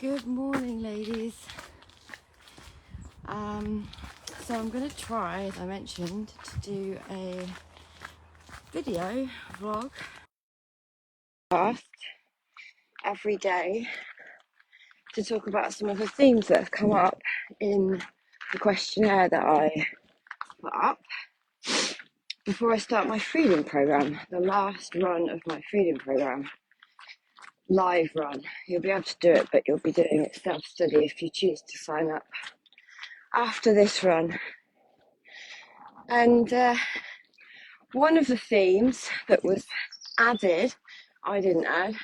Good morning, ladies. So I'm going to try, as I mentioned, to do a video vlog every day to talk about some of the themes that have come up in the questionnaire that I put up before I start my freedom program, the last run of my freedom program. Live run. You'll be able to do it, but you'll be doing it self-study if you choose to sign up after this run. And one of the themes that was added, I didn't add,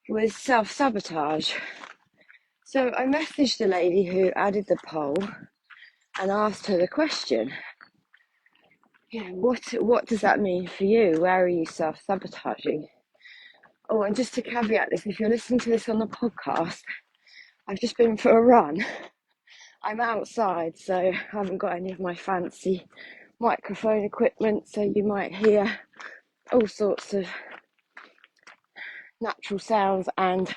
was self-sabotage. So I messaged the lady who added the poll and asked her the question, what does that mean for you? Where are you self-sabotaging? Oh, and just to caveat this, if you're listening to this on the podcast, I've just been for a run. I'm outside, so I haven't got any of my fancy microphone equipment, so you might hear all sorts of natural sounds and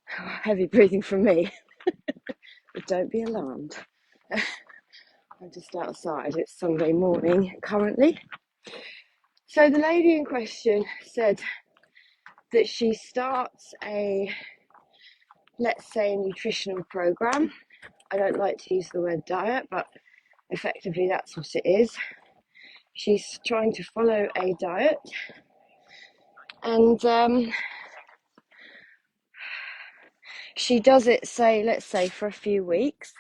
heavy breathing from me. But don't be alarmed. I'm just outside. It's Sunday morning currently. So the lady in question said that she starts a, let's say, a nutritional program. I don't like to use the word diet, but effectively that's what it is. She's trying to follow a diet, and she does it, let's say, for a few weeks,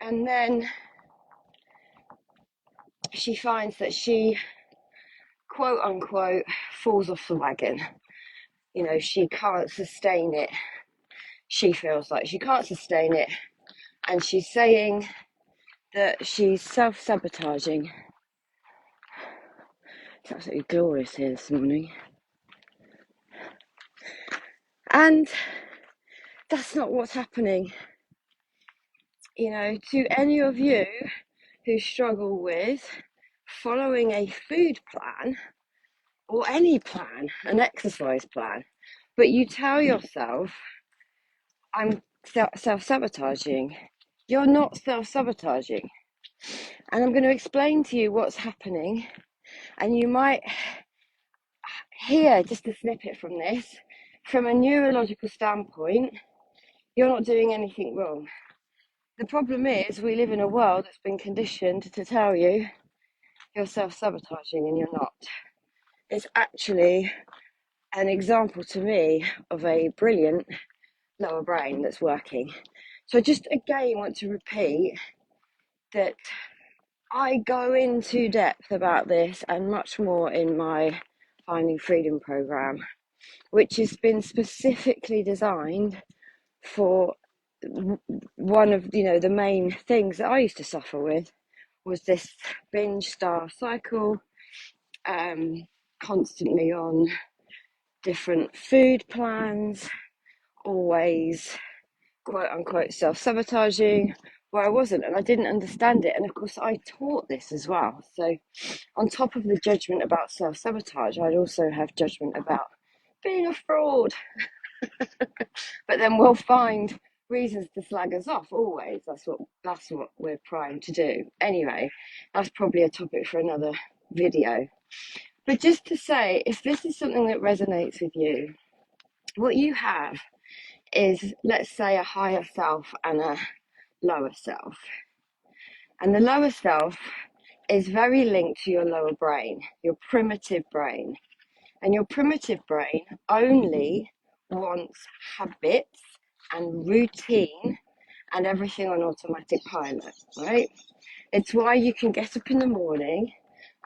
and then she finds that she, quote unquote, falls off the wagon. You know, she can't sustain it. She feels like she can't sustain it, and she's saying that she's self-sabotaging. It's absolutely glorious here this morning. And that's not what's happening. You know, to any of you who struggle with following a food plan or any plan, an exercise plan, but you tell yourself, I'm self-sabotaging. You're not self-sabotaging. And I'm going to explain to you what's happening, and you might hear just a snippet from this. From a neurological standpoint, you're not doing anything wrong. The problem is we live in a world that's been conditioned to tell you you're self-sabotaging, and you're not. It's actually an example to me of a brilliant lower brain that's working. So I just again want to repeat that I go into depth about this and much more in my Finding Freedom program, which has been specifically designed for one of the main things that I used to suffer with was this binge star cycle, constantly on different food plans, always quote unquote self-sabotaging where I wasn't, and I didn't understand it. And of course I taught this as well, so on top of the judgment about self-sabotage, I'd also have judgment about being a fraud. But then we'll find reasons to slag us off always. That's what we're primed to do. Anyway, that's probably a topic for another video. But just to say, if this is something that resonates with you, what you have is, let's say, a higher self and a lower self. And the lower self is very linked to your lower brain, your primitive brain. And your primitive brain only wants habits and routine and everything on automatic pilot, right? It's why you can get up in the morning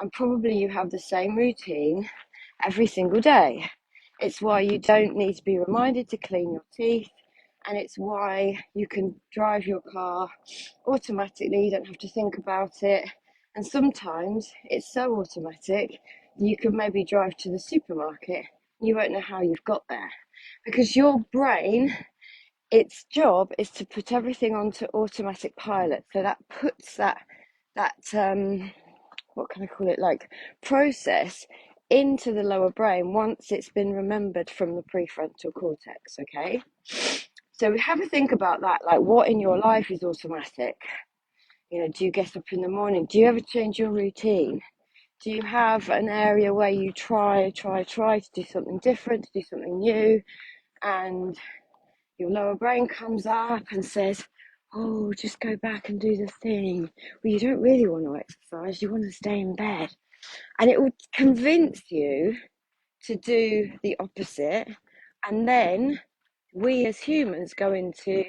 and probably you have the same routine every single day. It's why you don't need to be reminded to clean your teeth, and it's why you can drive your car automatically. You don't have to think about it. And sometimes it's so automatic you could maybe drive to the supermarket, you won't know how you've got there, because your brain, its job is to put everything onto automatic pilot. So that puts that what can I call it, like process into the lower brain once it's been remembered from the prefrontal cortex. Okay, So we have a think about that, like what in your life is automatic? You know, do you get up in the morning? Do you ever change your routine? Do you have an area where you try to do something different, to do something new, and your lower brain comes up and says, oh, just go back and do the thing. Well, you don't really want to exercise, you want to stay in bed. And it will convince you to do the opposite. And then we as humans go into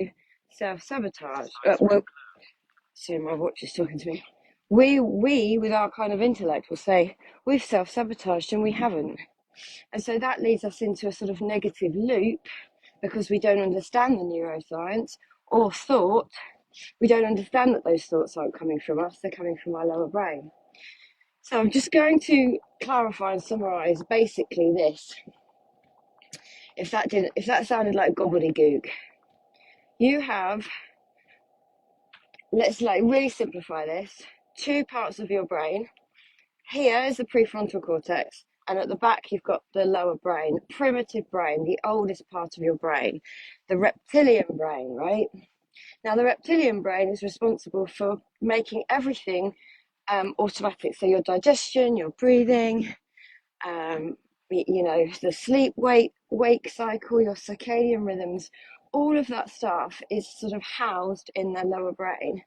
self-sabotage. Well, sorry, my watch is talking to me. We, with our kind of intellect, will say, we've self-sabotaged and we haven't. And so that leads us into a sort of negative loop because we don't understand the neuroscience or thought. We don't understand that those thoughts aren't coming from us, they're coming from our lower brain. So I'm just going to clarify and summarize basically this. If that sounded like gobbledygook, you have, let's like really simplify this, two parts of your brain. Here is the prefrontal cortex, and at the back you've got the lower brain, the primitive brain, the oldest part of your brain, the reptilian brain, right? Now the reptilian brain is responsible for making everything automatic. So your digestion, your breathing, you know, the sleep wake cycle, your circadian rhythms, all of that stuff is sort of housed in the lower brain.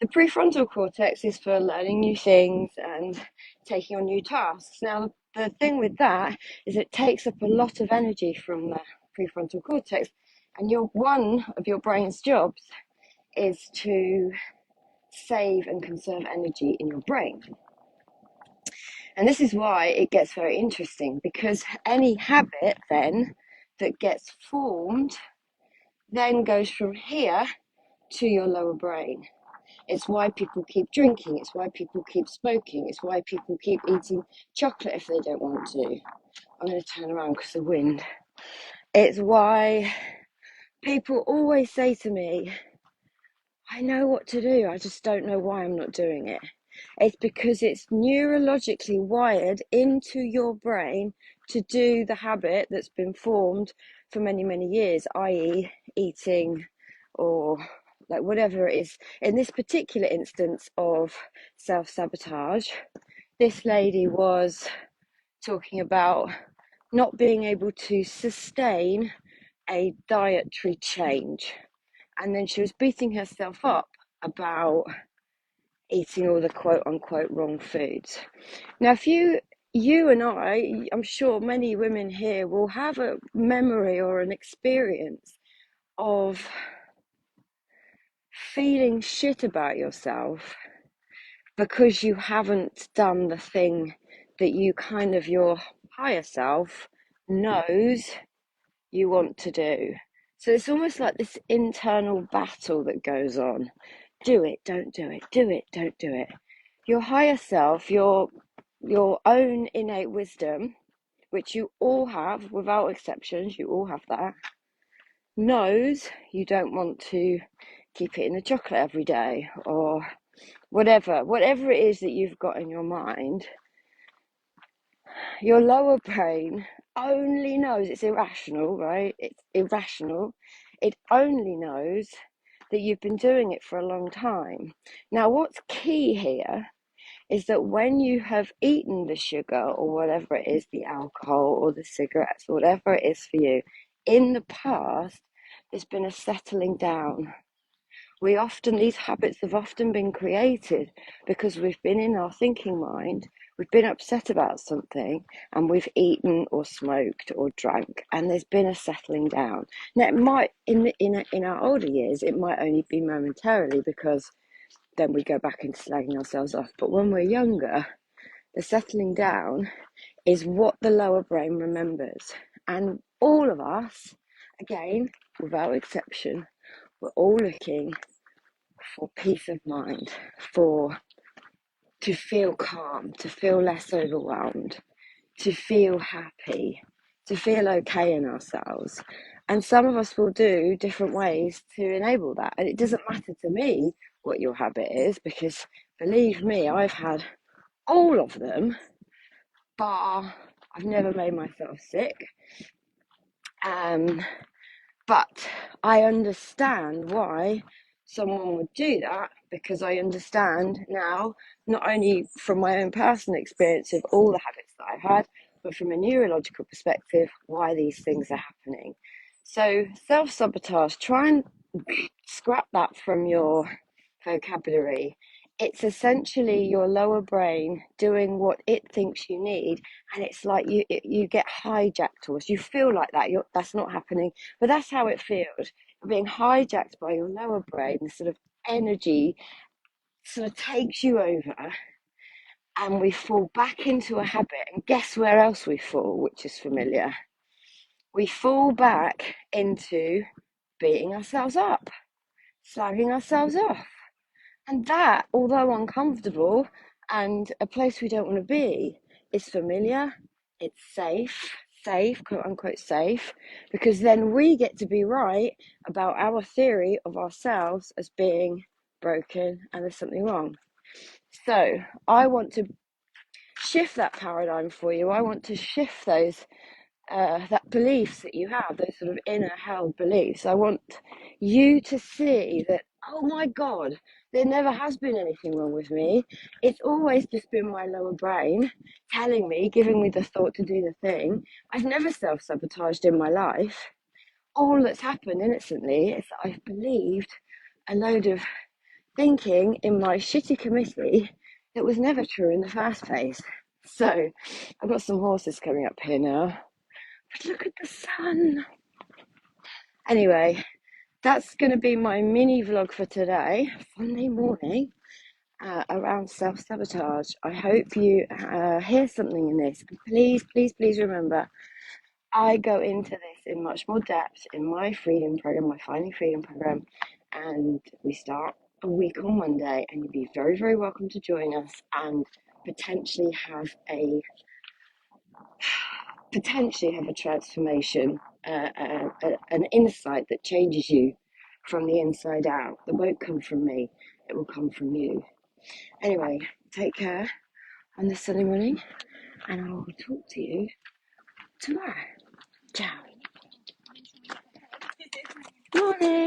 The prefrontal cortex is for learning new things and taking on new tasks. Now, the thing with that is it takes up a lot of energy from the prefrontal cortex, and one of your brain's jobs is to save and conserve energy in your brain. And this is why it gets very interesting, because any habit then that gets formed then goes from here to your lower brain. It's why people keep drinking. It's why people keep smoking. It's why people keep eating chocolate if they don't want to. I'm going to turn around because of the wind. It's why people always say to me, I know what to do, I just don't know why I'm not doing it. It's because it's neurologically wired into your brain to do the habit that's been formed for many, many years, i.e. eating or like whatever it is. In this particular instance of self-sabotage, this lady was talking about not being able to sustain a dietary change. And then she was beating herself up about eating all the quote unquote wrong foods. Now, if you and I'm sure many women here will have a memory or an experience of feeling shit about yourself because you haven't done the thing that you kind of your higher self knows you want to do. So it's almost like this internal battle that goes on. Do it, don't do it, do it, don't do it. Your higher self, your own innate wisdom, which you all have without exceptions, you all have that, knows you don't want to keep eating the chocolate every day or whatever it is that you've got in your mind. Your lower brain only knows, it's irrational, right? It's irrational. It only knows that you've been doing it for a long time. Now, what's key here is that when you have eaten the sugar or whatever it is, the alcohol or the cigarettes, or whatever it is for you, in the past, there's been a settling down. These habits have often been created because we've been in our thinking mind, we've been upset about something, and we've eaten or smoked or drank, and there's been a settling down. Now, it might, in our older years, it might only be momentarily because then we go back into slagging ourselves off. But when we're younger, the settling down is what the lower brain remembers. And all of us, again, without exception, we're all looking for peace of mind, to feel calm, to feel less overwhelmed, to feel happy, to feel okay in ourselves. And some of us will do different ways to enable that. And it doesn't matter to me what your habit is, because believe me, I've had all of them, bar I've never made myself sick. But I understand why someone would do that, because I understand now, not only from my own personal experience of all the habits that I've had, but from a neurological perspective, why these things are happening. So self-sabotage, try and scrap that from your vocabulary. It's essentially your lower brain doing what it thinks you need, and it's like you get hijacked, or you feel like that. That's not happening, but that's how it feels. You're being hijacked by your lower brain. The sort of energy sort of takes you over, and we fall back into a habit. And guess where else we fall, which is familiar? We fall back into beating ourselves up, slagging ourselves off. And that, although uncomfortable and a place we don't want to be, is familiar, it's safe, quote unquote safe, because then we get to be right about our theory of ourselves as being broken and there's something wrong. So I want to shift that paradigm for you. I want to shift those that beliefs that you have, those sort of inner held beliefs. I want you to see that, oh my God, there never has been anything wrong with me. It's always just been my lower brain telling me, giving me the thought to do the thing. I've never self-sabotaged in my life. All that's happened innocently is that I've believed a load of thinking in my shitty committee that was never true in the first place. So I've got some horses coming up here now. Look at the sun. Anyway, that's going to be my mini vlog for today, Sunday morning, around self-sabotage. I hope you hear something in this. And please remember, I go into this in much more depth in my freedom program, my Finding Freedom program, and we start a week on Monday, and you'll be very welcome to join us and potentially have a transformation, an insight that changes you from the inside out. That won't come from me, it will come from you. Anyway, take care on this Sunday morning, and I will talk to you tomorrow. Ciao. Morning.